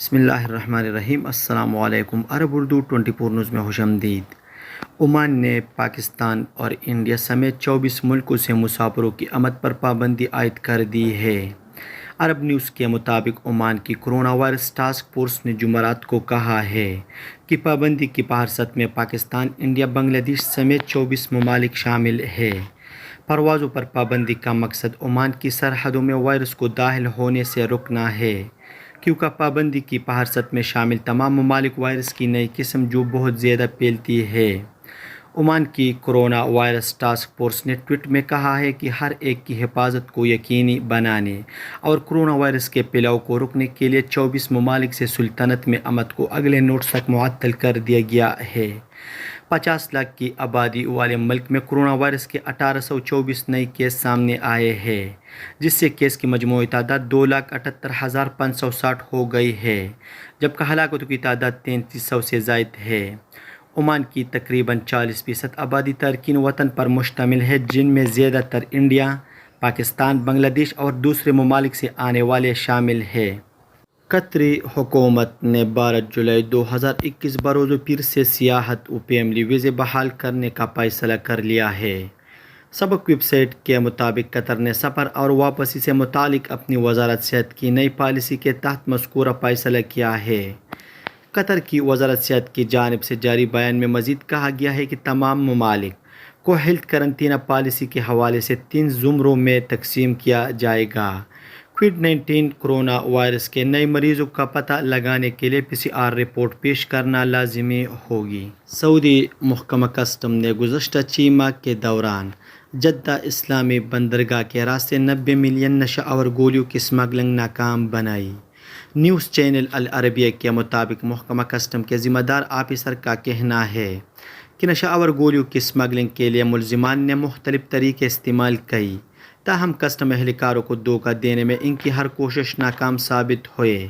بسم اللہ الرحمن الرحیم۔ السلام علیکم۔ عرب اردو 24 نیوز میں خوش آمدید۔ عمان نے پاکستان اور انڈیا سمیت 24 ملکوں سے مسافروں کی آمد پر پابندی عائد کر دی ہے۔ عرب نیوز کے مطابق عمان کی کورونا وائرس ٹاسک فورس نے جمعرات کو کہا ہے کہ پابندی کی فہرست میں پاکستان، انڈیا، بنگلہ دیش سمیت 24 ممالک شامل ہیں۔ پروازوں پر پابندی کا مقصد عمان کی سرحدوں میں وائرس کو داخل ہونے سے روکنا ہے، کیونکہ پابندی کی فہرست میں شامل تمام ممالک وائرس کی نئی قسم جو بہت زیادہ پھیلتی ہے۔ عمان کی کورونا وائرس ٹاسک فورس نے ٹویٹ میں کہا ہے کہ ہر ایک کی حفاظت کو یقینی بنانے اور کورونا وائرس کے پھیلاؤ کو روکنے کے لیے 24 ممالک سے سلطنت میں آمد کو اگلے نوٹس تک معطل کر دیا گیا ہے۔ 50 لاکھ کی آبادی والے ملک میں کورونا وائرس کے 1824 نئے کیس سامنے آئے ہیں، جس سے کیس کی مجموعی تعداد 2,78,560 ہو گئی ہے، جبکہ ہلاکتوں کی تعداد 3300 سے زائد ہے۔ عمان کی تقریباً 40% آبادی تارکین وطن پر مشتمل ہے، جن میں زیادہ تر انڈیا، پاکستان، بنگلہ دیش اور دوسرے ممالک سے آنے والے شامل ہیں۔ قطری حکومت نے 12 جولائی 2021 بروز پیر سے سیاحت و فیملی ویزے بحال کرنے کا فیصلہ کر لیا ہے۔ سابق ویب سائٹ کے مطابق قطر نے سفر اور واپسی سے متعلق اپنی وزارت صحت کی نئی پالیسی کے تحت مذکورہ فیصلہ کیا ہے۔ قطر کی وزارت صحت کی جانب سے جاری بیان میں مزید کہا گیا ہے کہ تمام ممالک کو ہیلتھ قرنطینہ پالیسی کے حوالے سے 3 زمروں میں تقسیم کیا جائے گا۔ کووڈ-19 کورونا وائرس کے نئے مریضوں کا پتہ لگانے کے لیے PCR رپورٹ پیش کرنا لازمی ہوگی۔ سعودی محکمہ کسٹم نے گزشتہ 6 ماہ کے دوران جدہ اسلامی بندرگاہ کے راستے 90 ملین نشہ آور گولیوں کی اسمگلنگ ناکام بنائی۔ نیوز چینل العربیہ کے مطابق محکمہ کسٹم کے ذمہ دار آفیسر کا کہنا ہے کہ نشہ آور گولیوں کی اسمگلنگ کے لیے ملزمان نے مختلف طریقے استعمال کیے، تاہم کسٹم اہلکاروں کو دھوکہ دینے میں ان کی ہر کوشش ناکام ثابت ہوئی۔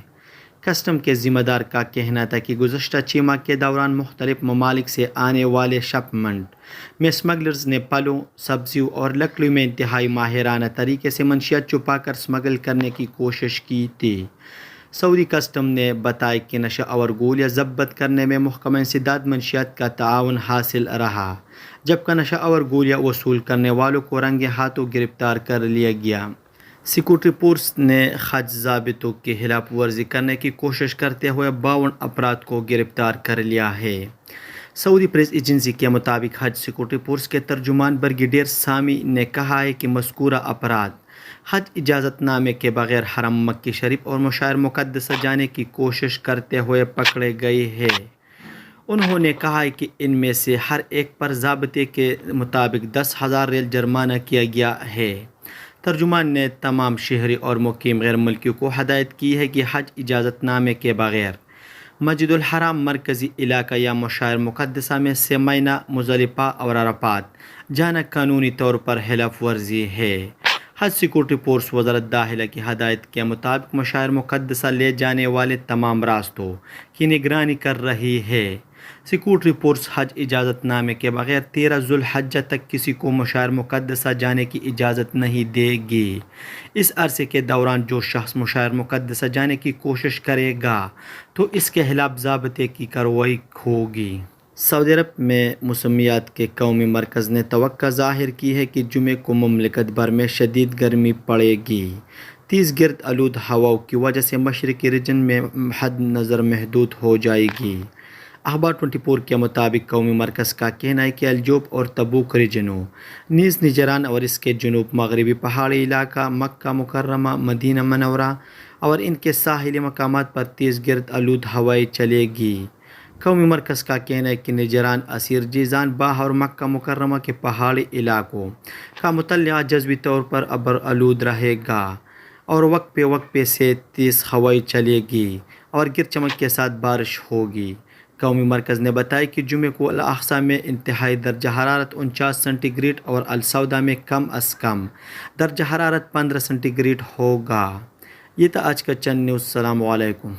کسٹم کے ذمہ دار کا کہنا تھا کہ گزشتہ 6 ماہ کے دوران مختلف ممالک سے آنے والے شپمنٹ میں اسمگلرز نے پھلوں، سبزیوں اور لکڑیوں میں انتہائی ماہرانہ طریقے سے منشیات چھپا کر اسمگل کرنے کی کوشش کی تھی۔ سعودی کسٹم نے بتایا کہ نشہ آور گولیاں ضبط کرنے میں محکمہ انسداد منشیات کا تعاون حاصل رہا، جبکہ نشہ آور گولیاں وصول کرنے والوں کو رنگے ہاتھوں گرفتار کر لیا گیا۔ سیکورٹی فورس نے حج ضابطوں کی خلاف ورزی کرنے کی کوشش کرتے ہوئے 52 افراد کو گرفتار کر لیا ہے۔ سعودی پریس ایجنسی کے مطابق حج سیکورٹی فورس کے ترجمان بریگیڈیئر سامی نے کہا ہے کہ مذکورہ افراد حج اجازت نامے کے بغیر حرم مکی شریف اور مشاعر مقدسہ جانے کی کوشش کرتے ہوئے پکڑے گئے ہیں۔ انہوں نے کہا کہ ان میں سے ہر ایک پر ضابطے کے مطابق 10,000 ریال جرمانہ کیا گیا ہے۔ ترجمان نے تمام شہری اور مقیم غیر ملکیوں کو ہدایت کی ہے کہ حج اجازت نامے کے بغیر مسجد الحرام، مرکزی علاقہ یا مشاعر مقدسہ میں سے مینا، مزدلفہ اور عرفات جانا قانونی طور پر خلاف ورزی ہے۔ حج سیکورٹی فورس وزارت داخلہ کی ہدایت کے مطابق مشاعر مقدسہ لے جانے والے تمام راستوں کی نگرانی کر رہی ہے۔ سیکورٹی فورس حج اجازت نامے کے بغیر 13 ذوالحجہ تک کسی کو مشاعر مقدسہ جانے کی اجازت نہیں دے گی۔ اس عرصے کے دوران جو شخص مشاعر مقدسہ جانے کی کوشش کرے گا تو اس کے خلاف ضابطے کی کارروائی ہوگی۔ سعودی عرب میں موسمیات کے قومی مرکز نے توقع ظاہر کی ہے کہ جمعے کو مملکت بھر میں شدید گرمی پڑے گی۔ تیز گرد آلود ہواؤں کی وجہ سے مشرقی ریجن میں حد نظر محدود ہو جائے گی۔ اخبار 24 کے مطابق قومی مرکز کا کہنا ہے کہ الجوف اور تبوک ریجنوں، نیز نجران اور اس کے جنوب مغربی پہاڑی علاقہ، مکہ مکرمہ، مدینہ منورہ اور ان کے ساحلی مقامات پر تیز گرد آلود ہوائیں چلے گی۔ قومی مرکز کا کہنا ہے کہ نجران، عسیر، جیزان، باہ اور مکہ مکرمہ کے پہاڑی علاقوں کا مطلع جزوی طور پر ابر آلود رہے گا اور وقفے وقفے سے تیز ہوائیں چلے گی اور گر چمک کے ساتھ بارش ہوگی۔ قومی مرکز نے بتایا کہ جمعے کو الاقصی میں انتہائی درجہ حرارت 49 سینٹی گریڈ اور السوداء میں کم از کم درجہ حرارت 15 سینٹی گریڈ ہوگا۔ یہ تھا آج کا چند نیوز۔ السلام علیکم۔